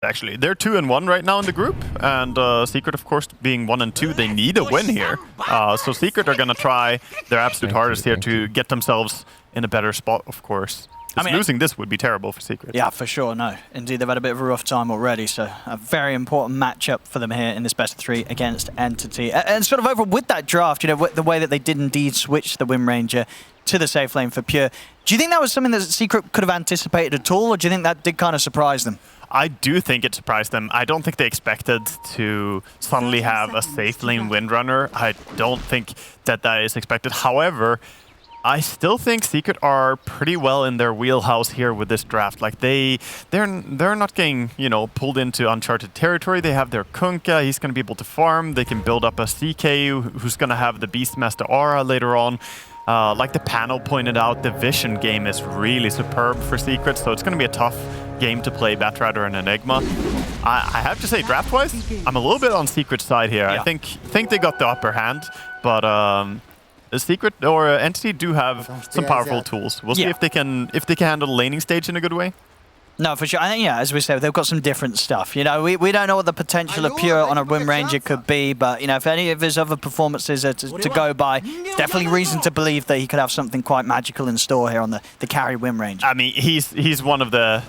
Actually, they're 2-1 right now in the group, and Secret, of course, being 1-2, they need a win here. So Secret are gonna try their absolute hardest here to get themselves in a better spot, of course. I mean, losing this would be terrible for Secret. Yeah, for sure, no. Indeed, they've had a bit of a rough time already, so a very important matchup for them here in this best of 3 against Entity. And sort of over with that draft, you know, the way that they did indeed switch the Wind Ranger to the safe lane for Pure, do you think that was something that Secret could have anticipated at all, or do you think that did kind of surprise them? I do think it surprised them. I don't think they expected to suddenly have a safe lane Windrunner. I don't think that is expected. However, I still think Secret are pretty well in their wheelhouse here with this draft. Like they're not getting, you know, pulled into uncharted territory. They have their Kunkka. He's going to be able to farm. They can build up a CK who's going to have the Beastmaster aura later on. Like the panel pointed out, the vision game is really superb for Secret, so it's going to be a tough game to play Batrider and Enigma. I have to say, draft-wise, I'm a little bit on Secret's side here. Yeah. I think they got the upper hand, but Secret or Entity do have some powerful tools. We'll see if they can handle the laning stage in a good way. No, for sure. I think, yeah, as we said, they've got some different stuff. You know, we don't know what the potential of Pure on a Wind Ranger could be, but, you know, if any of his other performances are to go by, it's definitely reason to believe that he could have something quite magical in store here on the carry Wind Ranger. I mean, he's one of the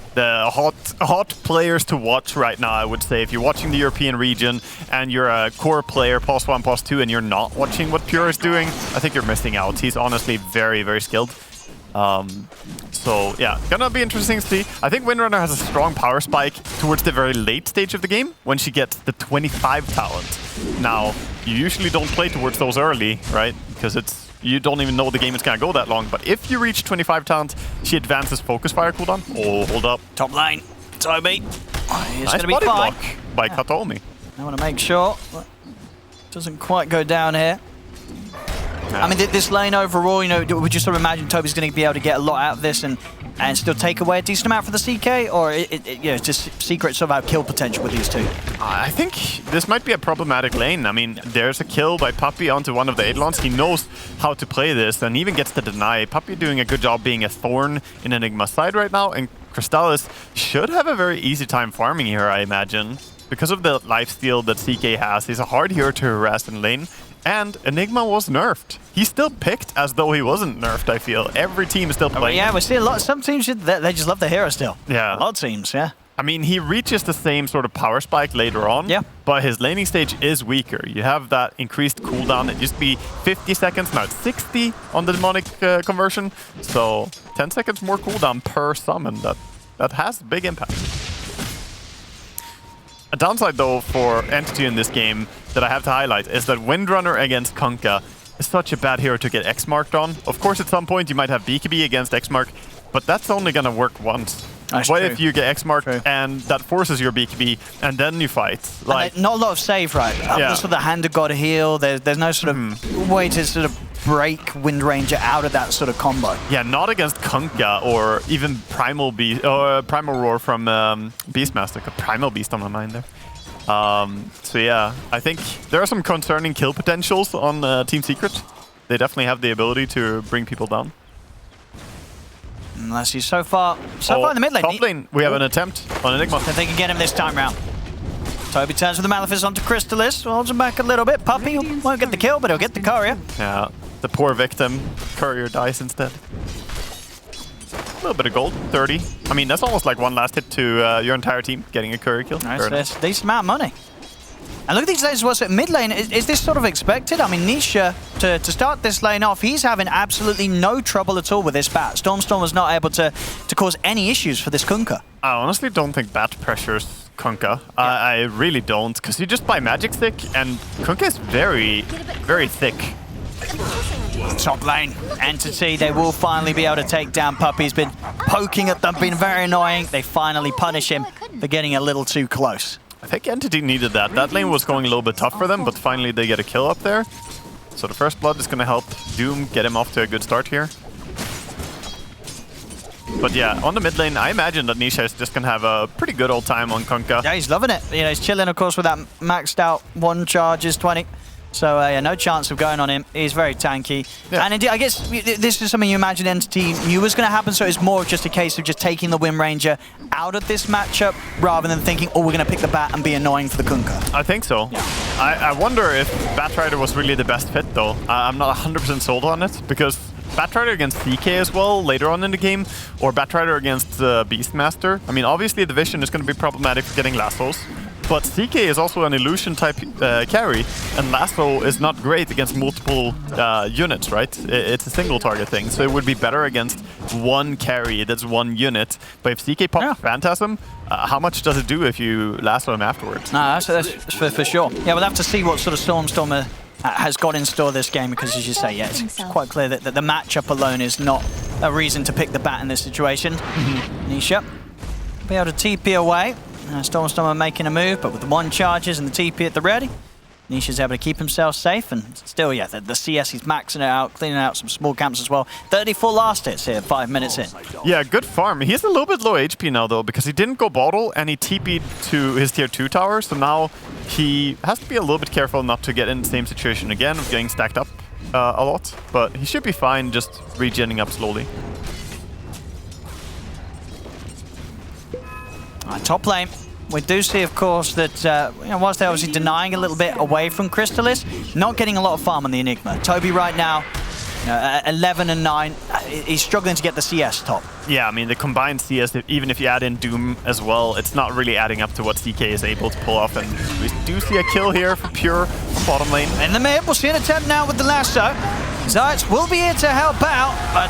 hot players to watch right now, I would say. If you're watching the European region and you're a core player, +1, +2, and you're not watching what Pure is doing, I think you're missing out. He's honestly very, very skilled. So yeah, gonna be interesting to see. I think Windrunner has a strong power spike towards the very late stage of the game when she gets the 25 talent. Now, you usually don't play towards those early, right? Because you don't even know the game is gonna go that long. But if you reach 25 talent, she advances focus fire cooldown. Oh, hold up. Top lane, Toby. He's nice gonna be body fine. block by Katomi. I want to make sure it doesn't quite go down here. I mean, this lane overall, you know, would you sort of imagine Toby's going to be able to get a lot out of this and still take away a decent amount for the CK? Or, you know, just Secret sort of have kill potential with these two? I think this might be a problematic lane. I mean, there's a kill by Puppey onto one of the Eidolons. He knows how to play this and even gets the deny. Puppey doing a good job being a thorn in Enigma's side right now. And Crystallis should have a very easy time farming here, I imagine. Because of the lifesteal that CK has, he's a hard hero to harass in lane. And Enigma was nerfed. He's still picked as though he wasn't nerfed, I feel. Every team is still playing. Yeah, we see a lot. Some teams, they just love the hero still. Yeah. A lot of teams, yeah. I mean, he reaches the same sort of power spike later on. Yeah. But his laning stage is weaker. You have that increased cooldown. It used to be 50 seconds, now it's 60 on the demonic conversion. So 10 seconds more cooldown per summon. That has big impact. A downside, though, for Entity in this game that I have to highlight is that Windrunner against Kunkka is such a bad hero to get X-marked on. Of course, at some point, you might have BKB against X-mark, but that's only going to work once. What if you get X-marked and that forces your BKB, and then you fight? Like, not a lot of save, right? Yeah. Sort of the Hand of God heal. There's no sort of way to sort of break Wind Ranger out of that sort of combo. Yeah, not against Kunkka or even Primal Beast or Primal Roar from Beastmaster. Primal Beast on my mind there. So yeah, I think there are some concerning kill potentials on Team Secret. They definitely have the ability to bring people down. Let's see, so far in the mid lane. Top lane, we have an attempt on Enigma. If they can get him this time round. Toby turns with the Malefice onto Crystallis, holds him back a little bit. Puppey won't get the kill, but he'll get the courier. Yeah, the poor victim. Courier dies instead. A little bit of gold, 30. I mean, that's almost like one last hit to your entire team, getting a courier kill. Nice, that's a decent amount of money. And look at these lanes, what's at mid lane. Is this sort of expected? I mean, Nisha, to start this lane off, he's having absolutely no trouble at all with this bat. Stormstorm was not able to cause any issues for this Kunkka. I honestly don't think bat pressures Kunkka. Yeah. I really don't, because you just buy Magic Stick, and Kunkka is very, very thick. Top lane, Entity, they will finally be able to take down Puppey. He's been poking at them, been very annoying. They finally punish him for getting a little too close. I think Entity needed that. That lane was going a little bit tough for them, but finally they get a kill up there. So the first blood is going to help Doom get him off to a good start here. But yeah, on the mid lane, I imagine that Nisha is just going to have a pretty good old time on Kunkka. Yeah, he's loving it. You know, he's chilling, of course, with that maxed out 1 charges, 20. So yeah, no chance of going on him. He's very tanky. Yeah. And indeed, I guess this is something you imagine Entity knew was going to happen, so it's more just a case of just taking the Wind Ranger out of this matchup rather than thinking, oh, we're going to pick the Bat and be annoying for the Kunkka. I think so. Yeah. I wonder if Batrider was really the best fit, though. I'm not 100% sold on it, because Batrider against CK as well later on in the game, or Batrider against Beastmaster. I mean, obviously the Vision is going to be problematic for getting lassos, but CK is also an illusion type carry, and lasso is not great against multiple units, right? It's a single target thing, so it would be better against one carry that's one unit. But if CK pops Phantasm, how much does it do if you lasso him afterwards? No, that's for sure. Yeah, we'll have to see what sort of Stormer has got in store this game, because as you say, yeah, it's quite clear that the matchup alone is not a reason to pick the Bat in this situation. Nisha be able to TP away. Stormer making a move, but with the 1 charges and the TP at the ready, Nisha's able to keep himself safe, and still, yeah, the CS, he's maxing it out, cleaning out some small camps as well. 34 last hits here, 5 minutes in. Yeah, good farm. He's a little bit low HP now, though, because he didn't go bottle, and he TP'd to his tier 2 tower, so now he has to be a little bit careful not to get in the same situation again of getting stacked up a lot, but he should be fine just regenning up slowly. Top lane, we do see, of course, that whilst they're obviously denying a little bit away from Crystalis, not getting a lot of farm on the Enigma. Toby right now, 11 and 9, he's struggling to get the CS top. Yeah, I mean, the combined CS, even if you add in Doom as well, it's not really adding up to what CK is able to pull off, and we do see a kill here for Pure from bottom lane. In the mid, we'll see an attempt now with the lasso. Zayats will be here to help out, but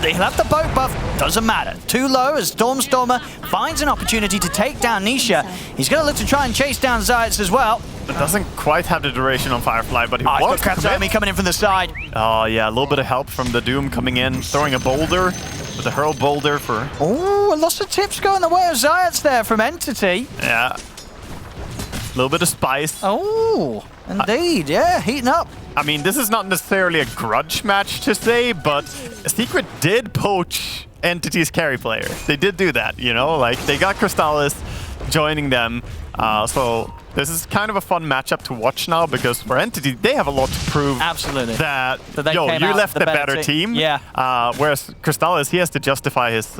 he'll have the boat buff. Doesn't matter. Too low as Stormer finds an opportunity to take down Nisha. He's going to look to try and chase down Zayats as well. It doesn't quite have the duration on Firefly, but he wants to commit. coming in from the side. Oh yeah, a little bit of help from the Doom coming in, throwing a boulder with a hurl boulder for... Oh, lots of tips going the way of Zayats there from Entity. Yeah. A little bit of spice. Oh, indeed, yeah, heating up. I mean, this is not necessarily a grudge match to say, but Secret did poach Entity's carry player. They did do that, you know? Like, they got Crystalis joining them, so this is kind of a fun matchup to watch now, because for Entity, they have a lot to prove. Absolutely. That yo, you left the better team. Yeah. Whereas Crystalis, he has to justify his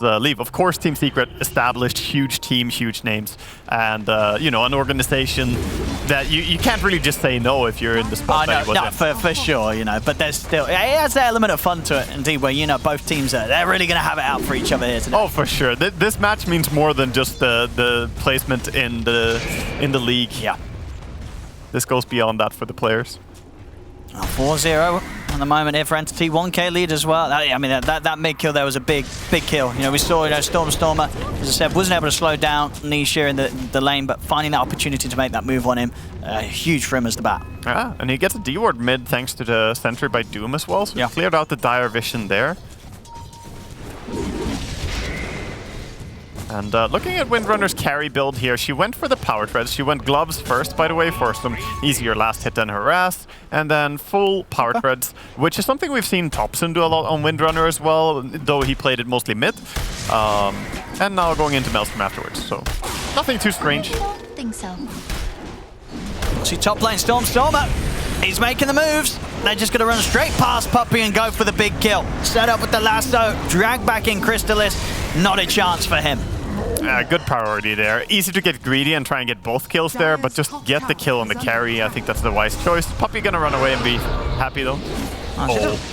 leave. Of course, Team Secret established huge team, huge names, and you know, an organization that you can't really just say no if you're in the spot that he was in. For sure, you know. But there's still, it has that element of fun to it, indeed, where, you know, both teams they're really going to have it out for each other here today. Oh, for sure. This match means more than just the placement in the league. Yeah. This goes beyond that for the players. 4-0 at the moment here for Entity. 1k lead as well. I mean, that mid kill there was a big kill. You know, we saw, you know, Stormer, as I said, wasn't able to slow down Nisha in the lane, but finding that opportunity to make that move on him, huge for him as the Bat. Yeah, and he gets a D-ward mid thanks to the sentry by Doom as well, so he cleared out the dire vision there. And looking at Windrunner's carry build here, she went for the power treads. She went gloves first, by the way, for some easier last hit than harass, and then full power treads, which is something we've seen Topson do a lot on Windrunner as well, though he played it mostly mid. And now going into Maelstrom afterwards, so nothing too strange. I don't think so. See top lane Stormer. He's making the moves. They're just going to run straight past Puppey and go for the big kill. Set up with the lasso, drag back in Crystalis. Not a chance for him. Good priority there. Easy to get greedy and try and get both kills there, but just get the kill on the carry. I think that's the wise choice. Puppey gonna run away and be happy though.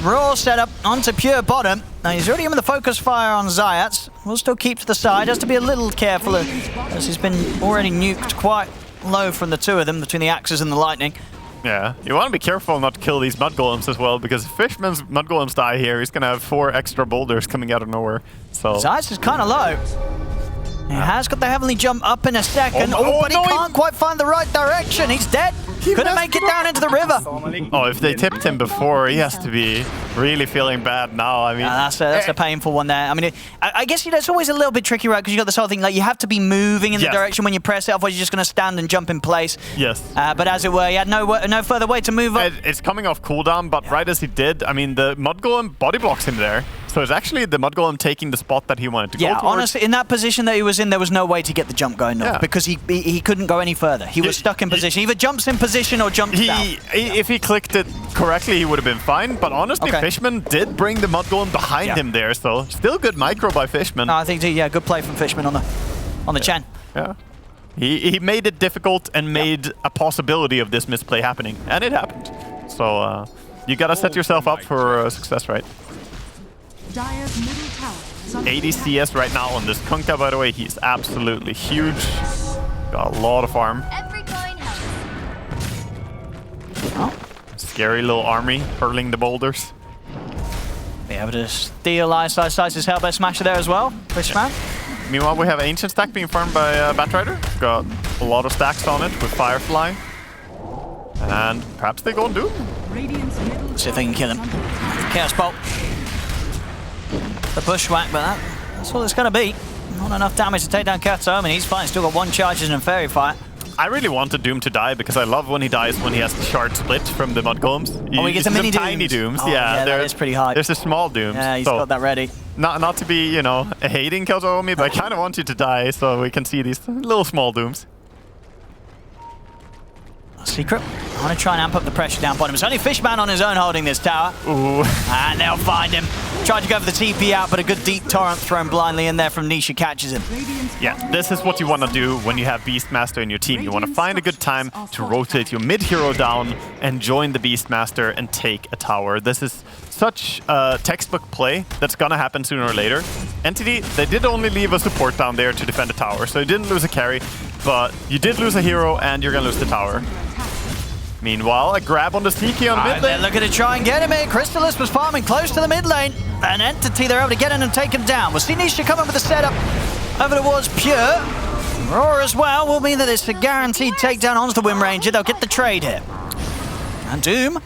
Raw setup onto Pure bottom. Now he's already in with the focus fire on Zayats. We'll still keep to the side. Has to be a little careful as he's been already nuked quite low from the two of them, between the axes and the lightning. Yeah, you want to be careful not to kill these mud golems as well, because if Fishman's mud golems die here, he's gonna have 4 extra boulders coming out of nowhere. So Zayats is kind of low. He has got the heavenly jump up in a second. But he can't quite find the right direction. He's dead. Couldn't make it down into the river. Oh, if they tipped him before, he has to be really feeling bad now. I mean, that's a painful one there. I mean, I guess, you know, it's always a little bit tricky, right? Because you got this whole thing, like, you have to be moving in the direction when you press it, otherwise you're just going to stand and jump in place. Yes. But as it were, he had no further way to move up. It's coming off cooldown, but right as he did, I mean, the mud golem body blocks him there. So it's actually the Mud Golem taking the spot that he wanted to go towards. Honestly, in that position that he was in, there was no way to get the jump going north because he couldn't go any further. He was stuck in position. Either jumps in position or jumps down. If he clicked it correctly, he would have been fine. But honestly, Fishman did bring the Mud Golem behind him there, so still good micro by Fishman. No, I think, good play from Fishman on the Chen. Yeah. He made it difficult and made a possibility of this misplay happening, and it happened. So you gotta set yourself up for success, right? 80 CS right now on this Kunkka, by the way. He's absolutely huge. Got a lot of farm. Scary little army hurling the boulders. Be able to steal Ice's Hellbent Smasher there as well, Fishman. Meanwhile, we have Ancient Stack being farmed by Batrider. Got a lot of stacks on it with Firefly. And perhaps they go and Doom. See if they can kill him. Chaos Bolt. The bushwhack, but that's all it's going to be. Not enough damage to take down Kato. He's fine. Still got 1 charge in a Fairy Fire. I really wanted Doom to die because I love when he dies when he has the shard split from the Mud Golems. He gets a mini tiny Dooms. Oh, yeah, that is pretty hard. There's a small Dooms. Yeah, he's got that ready. Not to be, hating Kazuomi, but I kind of want you to die so we can see these little small Dooms. Secret. I want to try and amp up the pressure down bottom. It's only Fishman on his own holding this tower. Ooh. And they'll find him. Tried to go for the TP out, but a good deep torrent thrown blindly in there from Nisha catches him. Yeah, this is what you want to do when you have Beastmaster in your team. You want to find a good time to rotate your mid-hero down and join the Beastmaster and take a tower. This is such a textbook play that's going to happen sooner or later. Entity, they did only leave a support down there to defend the tower, so you didn't lose a carry, but you did lose a hero and you're going to lose the tower. Meanwhile, a grab on the CK on mid lane. They're looking to try and get him here. Crystallis was farming close to the mid lane. An Entity, they're able to get in and take him down. We'll see Nisha come up with a setup over towards Pure. Roar as well will mean that it's a guaranteed takedown onto the Wind Ranger. They'll get the trade here. And Doom.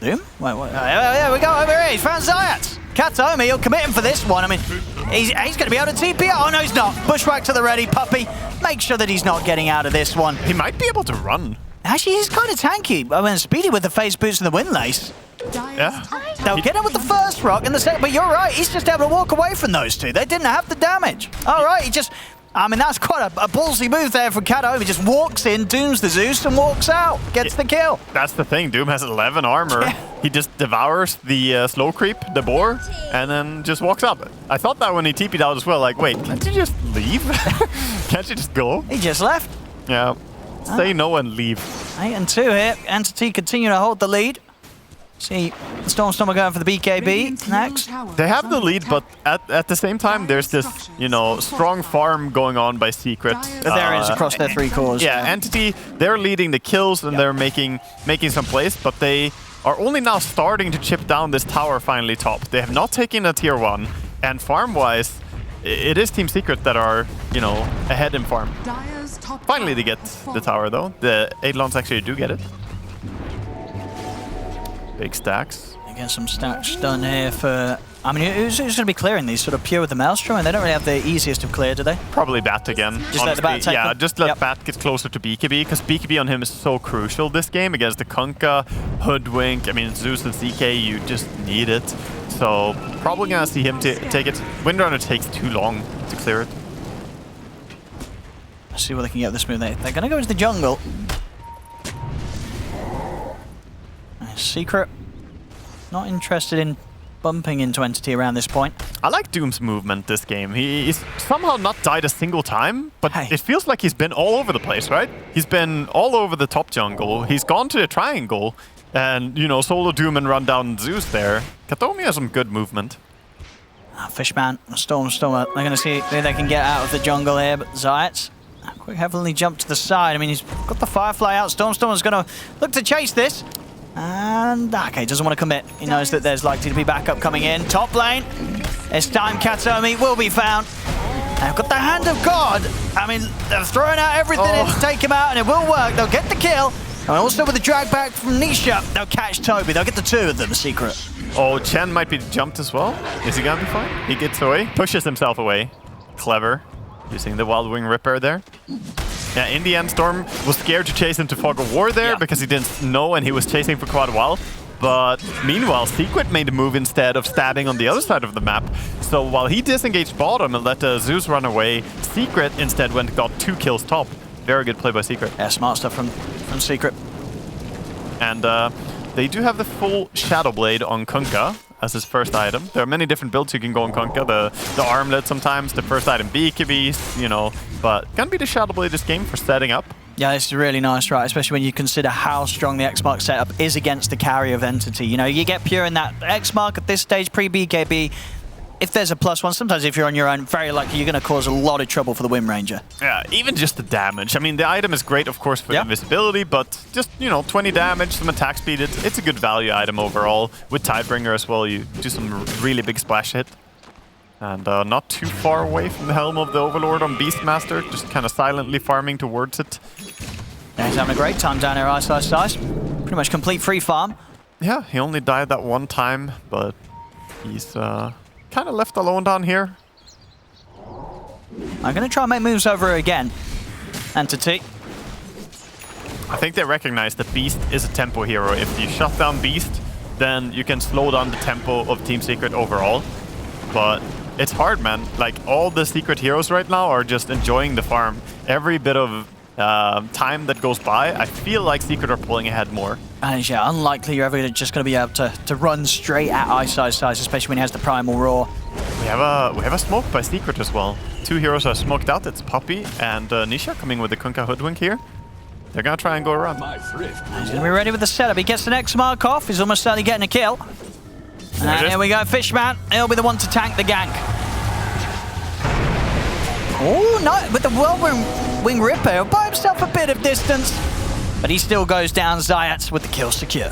Wait, there we go, over here. He's found Zayat. Katomi, he'll commit him for this one. He's going to be able to TP out. Oh, no, he's not. Bushwhack to the ready. Puppy, make sure that he's not getting out of this one. He might be able to run. Actually, he's kind of tanky. Speedy with the phase boots and the wind lace. Yeah. They'll get him with the first rock and the second, but you're right, he's just able to walk away from those two. They didn't have the damage. All right, he just... that's quite a ballsy move there from Kato. He just walks in, dooms the Zeus, and walks out. Gets the kill. That's the thing. Doom has 11 armor. Yeah. He just devours the slow creep, the boar, and then just walks up. I thought that when he TP'd out as well, like, wait, can't you just leave? Can't you just go? He just left. Yeah. Say no and leave. 8-2 here. Entity continue to hold the lead. See, the Stormstorm are going for the BKB next. They have the lead, but at the same time, there's this, strong farm going on by Secret. There is across their 3 cores. Yeah, Entity, they're leading the kills and they're making some plays, but they are only now starting to chip down this tower finally top. They have not taken a tier 1, and farm-wise, it is Team Secret that are, ahead in farm. Finally they get the tower though. The Eidolons actually do get it. Big stacks. Get some stacks done here for... who's going to be clearing these? Sort of Pure with the Maelstrom? And they don't really have the easiest of clear, do they? Probably Bat again. Just let the Bat take them? Just let Bat get closer to BKB, because BKB on him is so crucial this game against the Kunkka, Hoodwink. Zeus and CK, you just need it. So probably going to see him take it. Windrunner takes too long to clear it. Let's see what they can get this move. They're going to go into the jungle. Secret. Not interested in bumping into Entity around this point. I like Doom's movement this game. He's somehow not died a single time, but it feels like he's been all over the place, right? He's been all over the top jungle. He's gone to the triangle and, solo Doom and run down Zeus there. Katomi has some good movement. Fishman, Stormer. They're going to see if they can get out of the jungle here, but Zayat, quick heavily jump to the side. He's got the Firefly out. Storm's going to look to chase this. And, doesn't want to commit. He knows that there's likely to be backup coming in. Top lane. It's time Katomi will be found. They've got the Hand of God. They're throwing out everything to take him out, and it will work. They'll get the kill. And also with the drag back from Nisha, they'll catch Toby. They'll get the 2 of them, Secret. Oh, Chen might be jumped as well. Is he going to be fine? He gets away. Pushes himself away. Clever. Using the Wild Wing Ripper there. Yeah, in the end, Storm was scared to chase into Fog of War there because he didn't know and he was chasing for quite a while. But meanwhile, Secret made a move instead of stabbing on the other side of the map. So while he disengaged bottom and let Zeus run away, Secret instead went and got 2 kills top. Very good play by Secret. Yeah, smart stuff from Secret. And they do have the full Shadow Blade on Kunkka as his first item. There are many different builds you can go on Kunkka. The armlet sometimes, the first item BKBs, you know. But gonna be the Shadow Blade this game for setting up. Yeah, this is really nice, right? Especially when you consider how strong the X-Mark setup is against the carry of Entity. You know, you get Pure in that X-Mark at this stage, pre-BKB. If there's a +1, sometimes if you're on your own, very likely you're going to cause a lot of trouble for the Wind Ranger. Yeah, even just the damage. I mean, the item is great, of course, for invisibility, but just, you know, 20 damage, some attack speed, it's a good value item overall. With Tidebringer as well, you do some really big splash hit. And not too far away from the helm of the Overlord on Beastmaster, just kind of silently farming towards it. Yeah, he's having a great time down here, Ice. Pretty much complete free farm. Yeah, he only died that one time, but he's kind of left alone down here. I'm going to try and make moves over again. Entity. I think they recognize that Beast is a tempo hero. If you shut down Beast, then you can slow down the tempo of Team Secret overall. But it's hard, man. Like, all the Secret heroes right now are just enjoying the farm. Every bit of time that goes by, I feel like Secret are pulling ahead more. And yeah, unlikely you're ever just going to be able to run straight at Ice, especially when he has the Primal Roar. We have a smoke by Secret as well. 2 heroes are smoked out. It's Puppy and Nisha coming with the Kunkka Hoodwink here. They're going to try and go around. He's going to be ready with the setup. He gets the next mark off. He's almost certainly getting a kill. And here we go, Fishman. He'll be the one to tank the gank. Oh, no, with the Whirlwind Ripper, he'll buy himself a bit of distance. But he still goes down Zayats with the kill secure.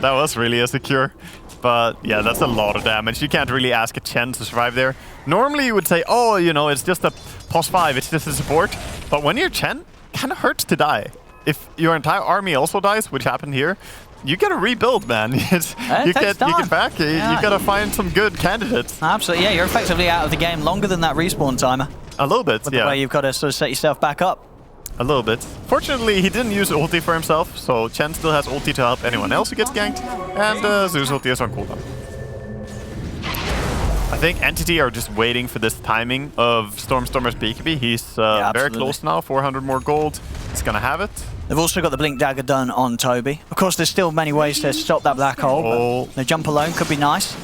That was really a secure. But yeah, that's a lot of damage. You can't really ask a Chen to survive there. Normally you would say, oh, you know, it's just a +5, it's just a support. But when you're Chen, it kind of hurts to die. If your entire army also dies, which happened here, you gotta rebuild, man. You get back. You gotta find some good candidates. Absolutely, yeah. You're effectively out of the game longer than that respawn timer. A little bit, with the way you've got to sort of set yourself back up. A little bit. Fortunately, he didn't use ulti for himself, so Chen still has ulti to help anyone else who gets ganked, and Zeus ulti is on cooldown. I think Entity are just waiting for this timing of Stormstormer's BKB. He's very close now, 400 more gold. He's gonna have it. They've also got the Blink Dagger done on Toby. Of course, there's still many ways to stop that black hole. The jump alone could be nice.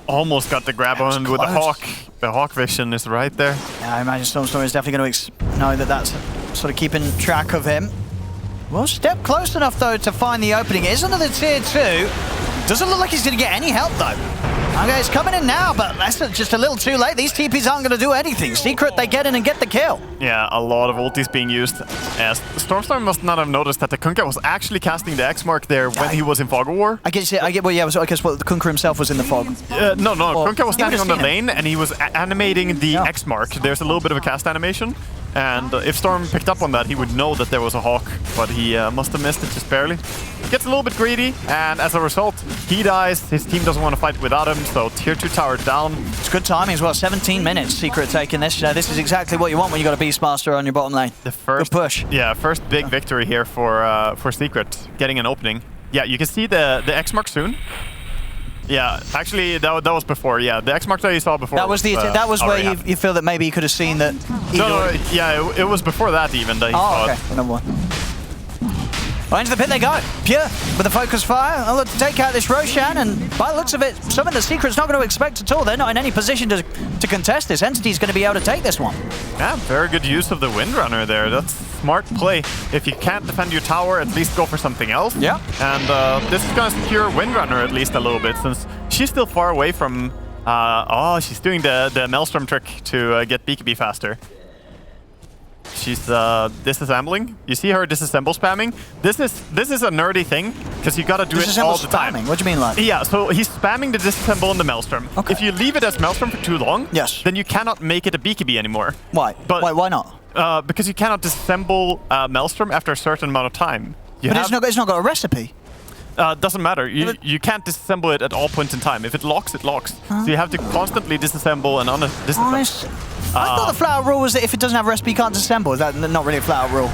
Almost got the grab on with the Hawk. The Hawk vision is right there. Yeah, I imagine Stormstormer is definitely going to know that that's sort of keeping track of him. Well, step close enough, though, to find the opening. It is another tier 2. Doesn't look like he's going to get any help, though. Okay, it's coming in now, but that's just a little too late. These TPs aren't going to do anything. Secret, they get in and get the kill. Yeah, a lot of ultis being used. As Stormstorm must not have noticed that the Kunkka was actually casting the X-Mark there when he was in Fog of War. I guess the Kunkka himself was in the fog. No, Kunkka was standing on the lane and he was animating the X-Mark. There's a little bit of a cast animation. And if Storm picked up on that, he would know that there was a Hawk, but he must have missed it just barely. He gets a little bit greedy, and as a result, he dies. His team doesn't want to fight without him, so tier 2 tower down. It's good timing as well. 17 minutes, Secret taking this. This is exactly what you want when you got a Beastmaster on your bottom lane. The first good push. Yeah, first big victory here for Secret, getting an opening. Yeah, you can see the X-Mark soon. Yeah, actually, that was before. Yeah, the X-Mark that you saw before. That was where you feel that maybe you could have seen that. No, yeah, it was before that even that he saw it. Number one. Well, into the pit they go. Pure with a focus fire. I'll look to take out this Roshan, and by the looks of it, something the Secret's not going to expect at all. They're not in any position to contest this. Entity's going to be able to take this one. Yeah, very good use of the Windrunner there. That's smart play. If you can't defend your tower, at least go for something else. Yeah. And this is going to secure Windrunner at least a little bit, since she's still far away from... she's doing the Maelstrom trick to get BKB faster. She's disassembling. You see her disassemble spamming? This is a nerdy thing, because you gotta do it all the time. What do you mean, like? Yeah, so he's spamming the disassemble on the Maelstrom. Okay. If you leave it as Maelstrom for too long, then you cannot make it a BKB anymore. Why? Why not? Because you cannot disassemble Maelstrom after a certain amount of time. It's not got a recipe. Doesn't matter. You can't disassemble it at all points in time. If it locks, it locks. So you have to constantly disassemble and disassemble. I thought the flat-out rule was that if it doesn't have a recipe, you can't disassemble. Is that not really a flat-out rule?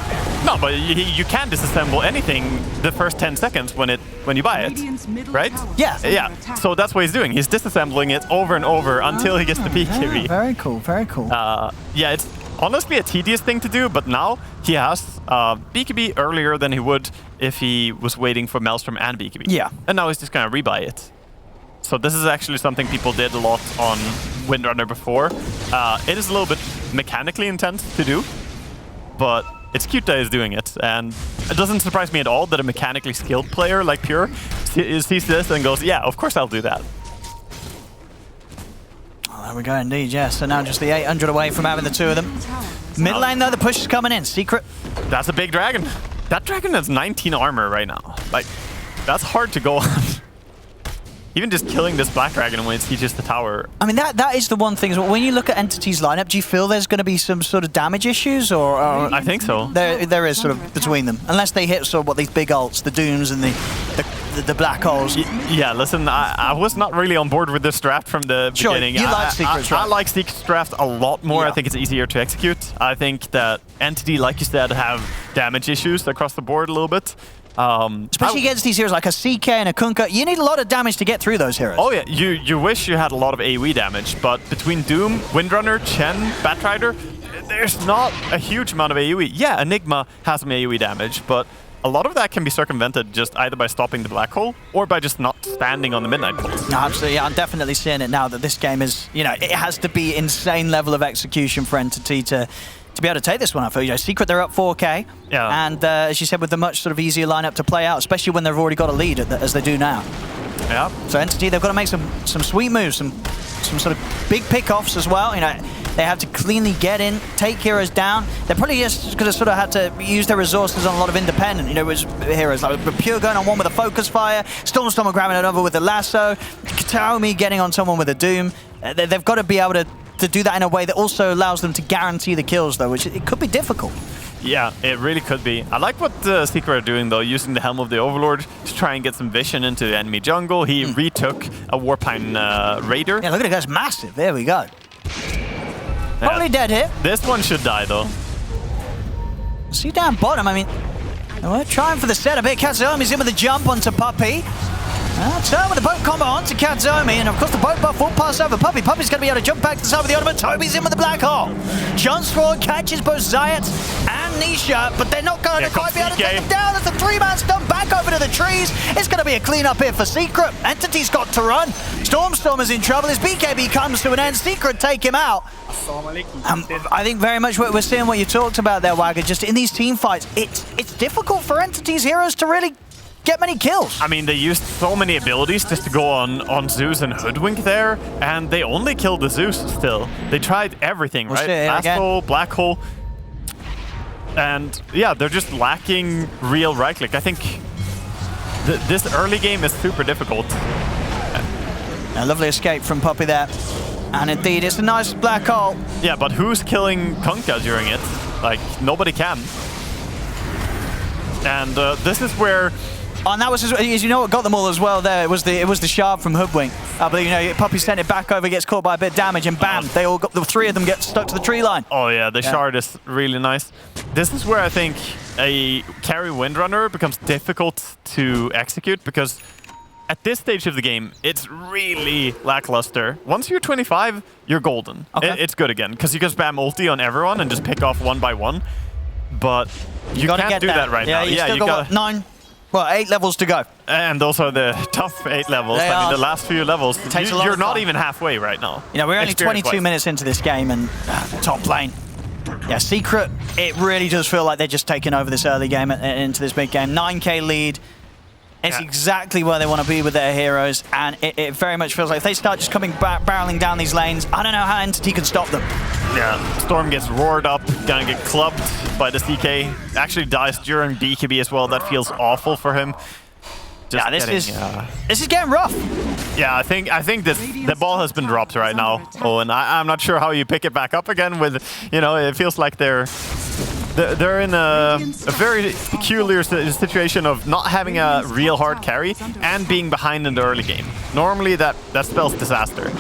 No, but you can disassemble anything the first 10 seconds when you buy it, right? Yeah. Yeah, so that's what he's doing. He's disassembling it over and over until he gets the BKB. Very cool, very cool. Yeah, it's honestly a tedious thing to do, but now he has BKB earlier than he would if he was waiting for Maelstrom and BKB. Yeah. And now he's just going to rebuy it. So this is actually something people did a lot on Windrunner before. It is a little bit mechanically intense to do, but it's cute that he's doing it. And it doesn't surprise me at all that a mechanically skilled player like Pure sees this and goes, yeah, of course I'll do that. Oh, there we go indeed, yes. So now just the 800 away from having the two of them. Mid lane though, the push is coming in. Secret. That's a big dragon. That dragon has 19 armor right now. Like, that's hard to go on. Even just killing this black dragon when it sieges the tower. I mean, that is the one thing. When you look at Entity's lineup, do you feel there's going to be some sort of damage issues? Or I think so. There is sort of between them. Unless they hit sort of what these big ults, the Dooms and the black holes. Yeah, listen, I was not really on board with this draft from the beginning. You like Secret Draft. I like Secret Draft a lot more. Yeah. I think it's easier to execute. I think that Entity, like you said, have damage issues across the board a little bit. Especially against these heroes like a CK and a Kunkka, you need a lot of damage to get through those heroes. Oh yeah, you wish you had a lot of AoE damage, but between Doom, Windrunner, Chen, Batrider, there's not a huge amount of AoE. Yeah, Enigma has some AoE damage, but a lot of that can be circumvented just either by stopping the black hole or by just not standing on the midnight pulse. No, absolutely, yeah, I'm definitely seeing it now that this game is, you know, it has to be insane level of execution for Entity to be able to take this one. I feel, you know, Secret, they're up 4K, yeah. And as you said, with the much sort of easier lineup to play out, especially when they've already got a lead as they do now. Yeah. So Entity, they've got to make some sweet moves, some sort of big pickoffs as well. You know, they have to cleanly get in, take heroes down. They're probably just going to sort of have to use their resources on a lot of independent, you know, heroes like Pure going on one with a focus fire, Stormstormer grabbing another with a lasso, Kataomi getting on someone with a Doom. They've got to be able to do that in a way that also allows them to guarantee the kills, though, which it could be difficult. Yeah, it really could be. I like what Secret are doing, though, using the Helm of the Overlord to try and get some vision into the enemy jungle. He retook a Warpine Raider. Yeah, look at it, guys, massive. There we go. Probably dead here. This one should die, though. See down bottom, I mean, we're trying for the setup here. Katsuomi's in with a jump onto Puppey. Turn with the boat combo onto Katsuomi, and of course the boat buff will pass over Puppey. Puppey's going to be able to jump back to the side of the Ottoman. Toby's in with the black hole. John Straw catches both Zayat and Nisha, but they're not going to quite be able to take him down. As the three-man stun back over to the trees. It's going to be a clean-up here for Secret. Entity's got to run. Stormstormer's in trouble. His BKB comes to an end. Secret take him out. I think very much we're seeing what you talked about there, Wagger. Just in these team fights, it's difficult for Entity's heroes to really get many kills. I mean, they used so many abilities just to go on Zeus and Hoodwink there, and they only killed the Zeus still. They tried everything, right? Blast hole, black hole. And yeah, they're just lacking real right click. I think this early game is super difficult. A lovely escape from Puppey there. And indeed, it's a nice black hole. Yeah, but who's killing Kunkka during it? Like, nobody can. And this is where... Oh, and that was, as you know, what got them all as well there. It was the shard from Hoodwink. But you know, Puppey sent it back over, gets caught by a bit of damage, and bam, they all got, the three of them get stuck to the tree line. Oh yeah, the shard is really nice. This is where I think a carry Windrunner becomes difficult to execute, because at this stage of the game, it's really lackluster. Once you're 25, you're golden. Okay. It's good again, because you can spam ulti on everyone and just pick off one by one. But you can't do that right now. Yeah, you got 8 levels to go. And also the tough 8 levels. I mean, the last few levels, you're not even halfway right now. You know, we're only 22 minutes into this game, and top lane. Yeah, Secret, it really does feel like they're just taking over this early game into this big game. 9K lead. It's exactly where they want to be with their heroes, and it very much feels like if they start just coming back, barreling down these lanes, I don't know how Entity can stop them. Yeah, Storm gets roared up, gonna get clubbed by the CK. Actually dies during BKB as well. That feels awful for him. Just this is getting rough. Yeah, I think the ball has been dropped right now. Oh, and I'm not sure how you pick it back up again. With, you know, it feels like they're in a very peculiar situation of not having a real hard carry and being behind in the early game. Normally that spells disaster.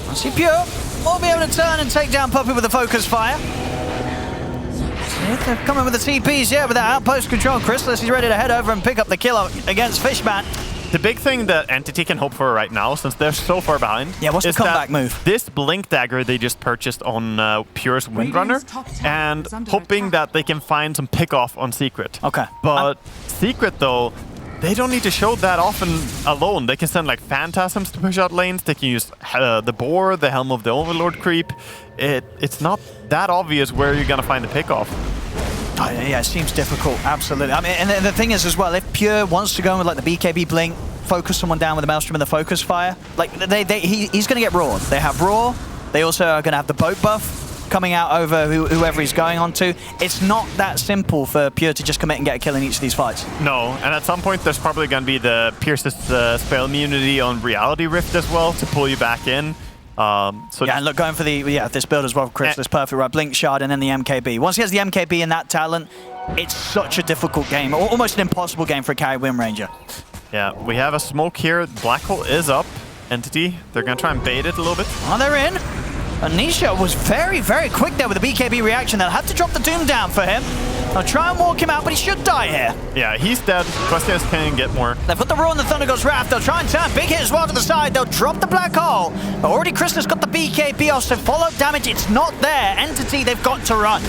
I see Pure. will be able to turn and take down Puppey with a focus fire. They're coming with the TPs, yeah, with that outpost control. Chrysalis is ready to head over and pick up the kill against Fishman. The big thing that Entity can hope for right now, since they're so far behind, yeah, what's the comeback move? This Blink Dagger they just purchased on Pure's Windrunner, and hoping that they can find some pick-off on Secret. Okay. But Secret, though, they don't need to show that often alone. They can send like Phantasms to push out lanes. They can use the Boar, the Helm of the Overlord creep. It's not that obvious where you're going to find the pick-off. Oh, yeah, it seems difficult, absolutely. I mean, and the thing is as well, if Pure wants to go with like the BKB Blink, focus someone down with the Maelstrom and the Focus Fire, like he's going to get Raw. They have Raw. They also are going to have the boat buff coming out over whoever he's going on to. It's not that simple for Pure to just commit and get a kill in each of these fights. No, and at some point there's probably going to be the Pierce's spell immunity on Reality Rift as well to pull you back in. So yeah, and look, going for this build as well, Chris, is perfect, right? Blink Shard and then the MKB. Once he has the MKB and that talent, it's such a difficult game, almost an impossible game for a carry Wind Ranger. Yeah, we have a smoke here. Black Hole is up. Entity, they're going to try and bait it a little bit. Oh, they're in. Anisha was very, very quick there with the BKB reaction. They'll have to drop the Doom down for him. They'll try and walk him out, but he should die here. Yeah, he's dead. Question is, can he get more? They've put the Raw on the Thunder God's Wrath. They'll try and turn. Big hit as well to the side. They'll drop the Black Hole. But already Chrysalis got the BKB off, so follow damage. It's not there. Entity, they've got to run.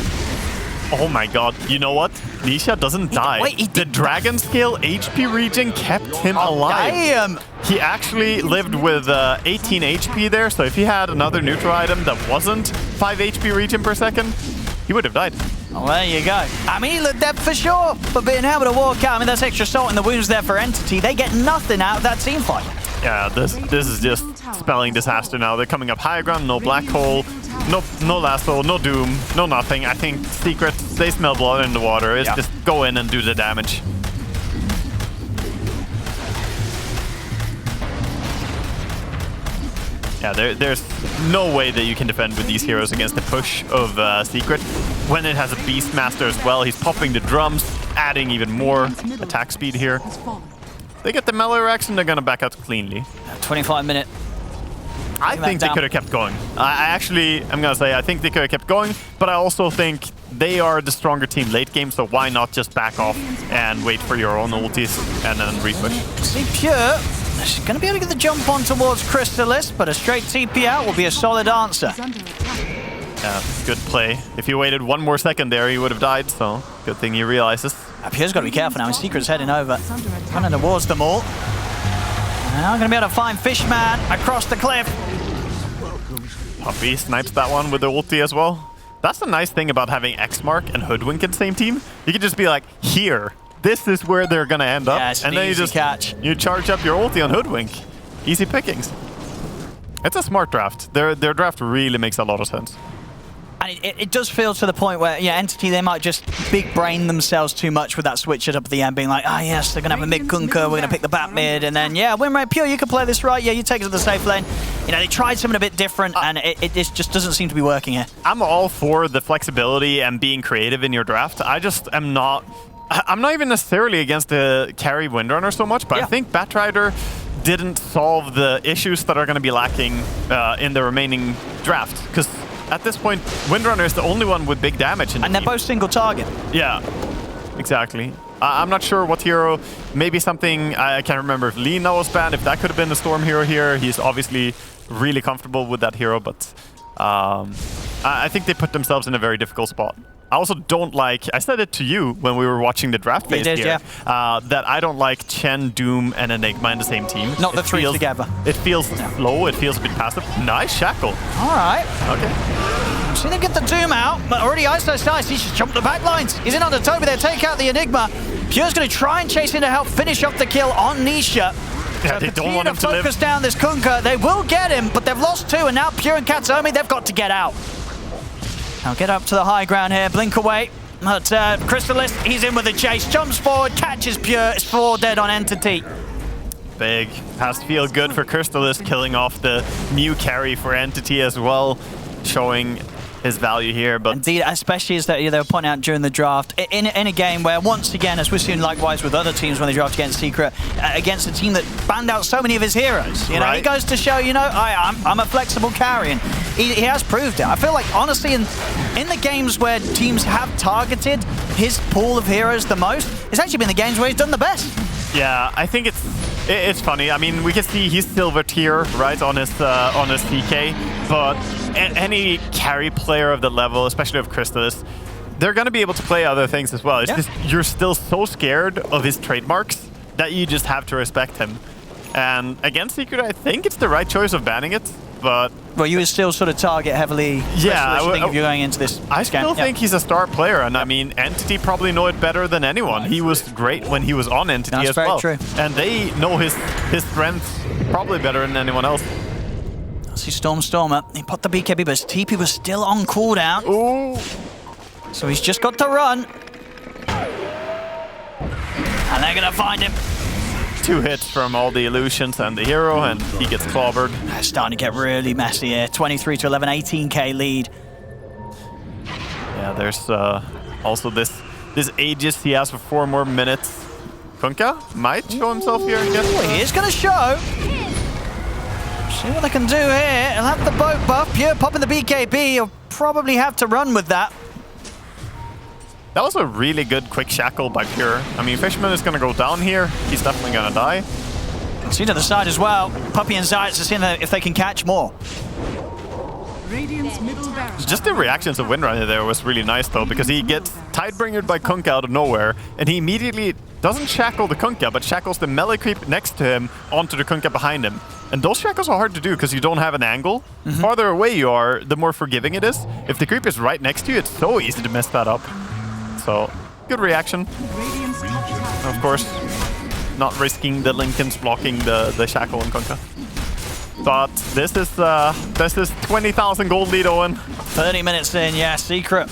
Oh my god, you know what? Nisha doesn't die. Wait, the Dragon Scale HP regen kept him alive. Damn. He actually lived with 18 HP there, so if he had another neutral item that wasn't 5 HP regen per second, he would have died. Oh, there you go. I mean, he looked dead for sure, but being able to walk out, I mean, that's extra salt in the wounds there for Entity. They get nothing out of that team fight. Yeah, this is just spelling disaster now. They're coming up high ground, no Black Hole, no Lasso, no Doom, no nothing. I think Secret, they smell blood in the water. It's just go in and do the damage. Yeah, there's no way that you can defend with these heroes against the push of Secret. When it has a Beastmaster as well, he's popping the drums, adding even more attack speed here. They get the melee reaction, they're gonna back out cleanly. 25-minute. I think they could have kept going. I'm gonna say I think they could have kept going, but I also think they are the stronger team late game, so why not just back off and wait for your own ultis and then repush? See, Pure, she's gonna be able to get the jump on towards Chrysalis, but a straight TP out will be a solid answer. Yeah, good play. If he waited one more second there, he would have died, so good thing he realizes. Pure's got to be careful now. His Secret's heading over, running towards them all. Now going to be able to find Fishman across the cliff. Puppey snipes that one with the ulti as well. That's the nice thing about having X-Mark and Hoodwink in the same team. You can just be like, here, this is where they're going to end up. It's and then you just catch. You charge up your ulti on Hoodwink. Easy pickings. It's a smart draft. Their draft really makes a lot of sense. And it does feel to the point where, yeah, Entity, they might just big brain themselves too much with that switch it up at the end, being like, ah, yes, they're going to have a mid Kunkka, we're going to pick the bat mid, and then, yeah, Wind Ranger Pure, you can play this right, yeah, you take it to the safe lane. You know, they tried something a bit different, and it just doesn't seem to be working here. I'm all for the flexibility and being creative in your draft. I just am not... I'm not even necessarily against the carry Windrunner so much, but I think Batrider didn't solve the issues that are going to be lacking in the remaining draft, because at this point, Windrunner is the only one with big damage in the team. They're both single target. Yeah, exactly. I'm not sure what hero, maybe something, I can't remember if Lina was banned, if that could have been the Storm hero here. He's obviously really comfortable with that hero, but I think they put themselves in a very difficult spot. I also don't like, I said it to you when we were watching the draft phase here, that I don't like Chen, Doom, and Enigma in the same team. Not the three together. It feels slow, it feels a bit passive. Nice Shackle. All right. Okay. Seen him get the Doom out, but already Ice Ice, he's just jumped the back lines. He's in under Toby there, take out the Enigma. Pure's going to try and chase in to help finish off the kill on Nisha. Yeah, they don't want him to focus down this Kunkka. They will get him, but they've lost two, and now Pure and Katsuomi, they've got to get out. Now get up to the high ground here, blink away. But Chrysalis, he's in with a chase, jumps forward, catches Pure, it's 4 dead on Entity. Big. Has to feel good for Chrysalis, killing off the new carry for Entity as well, showing his value here. But indeed, especially as that they were pointing out during the draft, in a game where, once again, as we've seen likewise with other teams when they draft against Secret, against a team that banned out so many of his heroes, you know, he goes to show, you know, I'm a flexible carry, and he has proved it. I feel like, honestly, in the games where teams have targeted his pool of heroes the most, it's actually been the games where he's done the best. Yeah, I think it's funny. I mean, we can see he's silver tier, right, on his CK, but any carry player of the level, especially of Crystallis, they're going to be able to play other things as well. It's just you're still so scared of his trademarks that you just have to respect him. And against Secret, I think it's the right choice of banning it, but... Well, you would still sort of target heavily. Yeah, I think if you're going into this I still think he's a star player, and I mean, Entity probably know it better than anyone. He was great when he was on Entity as well. True. And they know his strengths probably better than anyone else. I see Stormer. He popped the BKB, but his TP was still on cooldown. Ooh. So he's just got to run. And they're going to find him. 2 hits from all the illusions and the hero, and he gets clobbered. It's starting to get really messy here. 23 to 11, 18k lead. Yeah, there's also this Aegis he has for 4 more minutes. Kunkka might show himself here again. He is going to show. See what they can do here. He'll have the boat buff. Pure popping the BKB. He'll probably have to run with that. That was a really good quick shackle by Pure. I mean, Fishman is going to go down here. He's definitely going to die. See to the side as well. Puppey and Zayas are seeing if they can catch more. Just the reactions of Windrunner there was really nice, though, because he gets Tidebringered by Kunkka out of nowhere, and he immediately doesn't shackle the Kunkka, but shackles the melee creep next to him onto the Kunkka behind him. And those shackles are hard to do because you don't have an angle. The farther away you are, the more forgiving it is. If the creep is right next to you, it's so easy to mess that up. So, good reaction. Of course, not risking the Lincolns blocking the shackle on Kunkka. But this is 20,000 gold lead, Owen. 30 minutes in, yeah, Secret.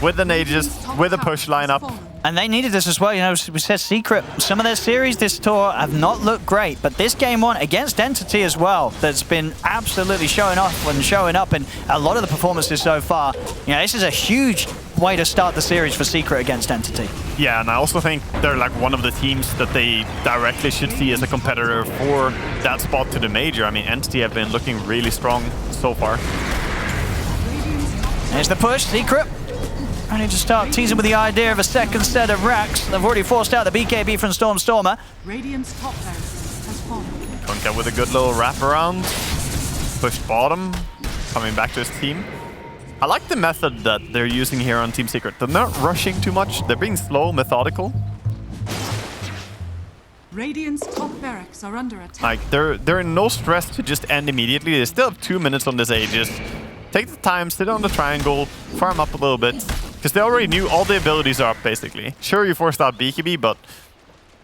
With an Aegis, with a push lineup. And they needed this as well. You know, we said Secret, some of their series this tour have not looked great, but this game one against Entity as well, that's been absolutely showing off and showing up in a lot of the performances so far. You know, this is a huge way to start the series for Secret against Entity. Yeah, and I also think they're like one of the teams that they directly should see as a competitor for that spot to the major. I mean, Entity have been looking really strong so far. There's the push, Secret. Ready to start teasing with the idea of a second set of racks. They've already forced out the BKB from Stormer. Radiant's top barricade has fallen. Kunkka with a good little wraparound. Pushed bottom, coming back to his team. I like the method that they're using here on Team Secret. They're not rushing too much. They're being slow, methodical. Radiant's top barracks are under attack. Like, they're in no stress to just end immediately. They still have 2 minutes on this Aegis. Take the time, sit on the triangle, farm up a little bit. Because they already knew all the abilities are up, basically. Sure, you forced out BKB, but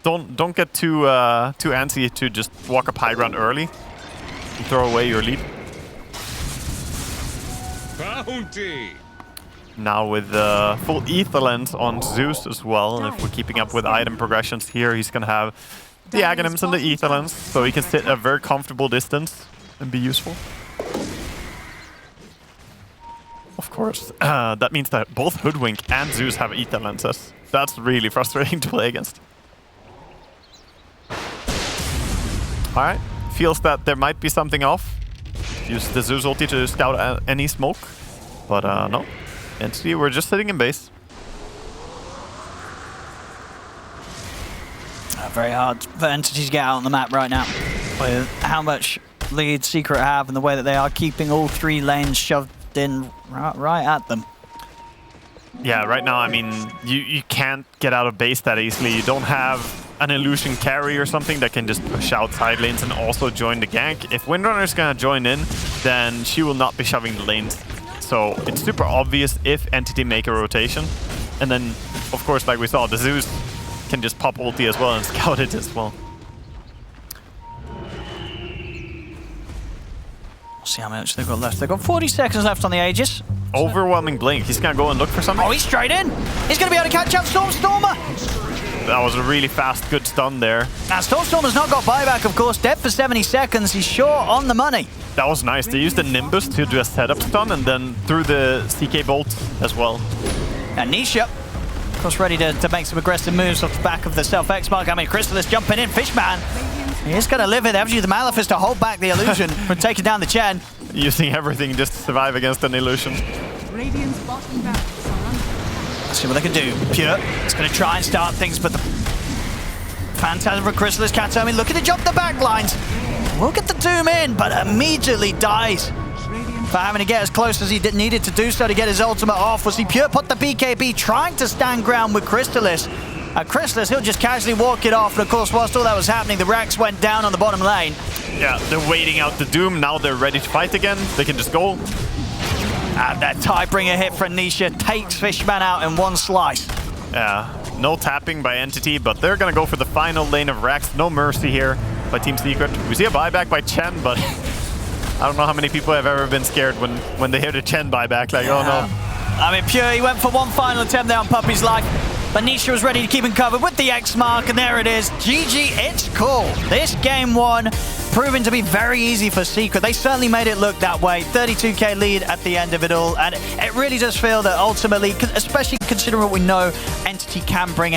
don't get too antsy to just walk up high ground early and throw away your lead. Bounty. Now with full Ether Lens on Zeus as well, and if we're keeping up with item progressions here, he's going to have the Aghanims and the Ether Lens, so he can sit at a very comfortable distance and be useful. Of course, that means that both Hoodwink and Zeus have Ether Lenses. That's really frustrating to play against. Alright, feels that there might be something off. Use the Zeus ulti to scout any smoke. But no, Entity, we're just sitting in base. Very hard for Entity to get out on the map right now. With how much lead Secret have and the way that they are keeping all 3 lanes shoved in right at them. Yeah, right now, I mean, you can't get out of base that easily. You don't have an illusion carry or something that can just push out side lanes and also join the gank. If Windrunner is gonna join in, then she will not be shoving the lanes. So it's super obvious if Entity make a rotation. And then, of course, like we saw, the Zeus can just pop ulti as well and scout it as well. See how much they've got left. They've got 40 seconds left on the Aegis. Overwhelming blink. He's gonna go and look for something. Oh, he's straight in. He's gonna be able to catch up Stormer. That was a really fast, good stun there. Now, Stormstorm has not got buyback, of course. Dead for 70 seconds. He's short on the money. That was nice. They used the Nimbus to do a setup stun and then threw the CK Bolt as well. And Nisha, of course, ready to make some aggressive moves off the back of the self-X mark. I mean, Crystallis jumping in. Fishman, he's going to live it. They've used the Malefice to hold back the illusion from taking down the Chen. Using everything just to survive against an illusion. Radiant's bottom barracks are under attack. Let's see what they can do. Pure is going to try and start things, but the Phantasm for Crystallis Katomi looking to jump the back lines. We'll get the Doom in, but immediately dies for having to get as close as he needed to do so to get his ultimate off. Was he Pure put the BKB trying to stand ground with Crystallis? Crystallis, he'll just casually walk it off. And of course, whilst all that was happening, the Rax went down on the bottom lane. Yeah, they're waiting out the Doom. Now they're ready to fight again. They can just go. And that Tidebringer hit for Nisha takes Fishman out in one slice. Yeah, no tapping by Entity, but they're going to go for the final lane of Rax. No mercy here by Team Secret. We see a buyback by Chen, but I don't know how many people have ever been scared when they hear the Chen buyback. Like, oh no. I mean, Pure, he went for one final attempt there on Puppy's life, but Nisha was ready to keep him covered with the X mark, and there it is. GG, it's cool. This game one proving to be very easy for Secret. They certainly made it look that way. 32k lead at the end of it all, and it really does feel that ultimately, especially considering what we know Entity can bring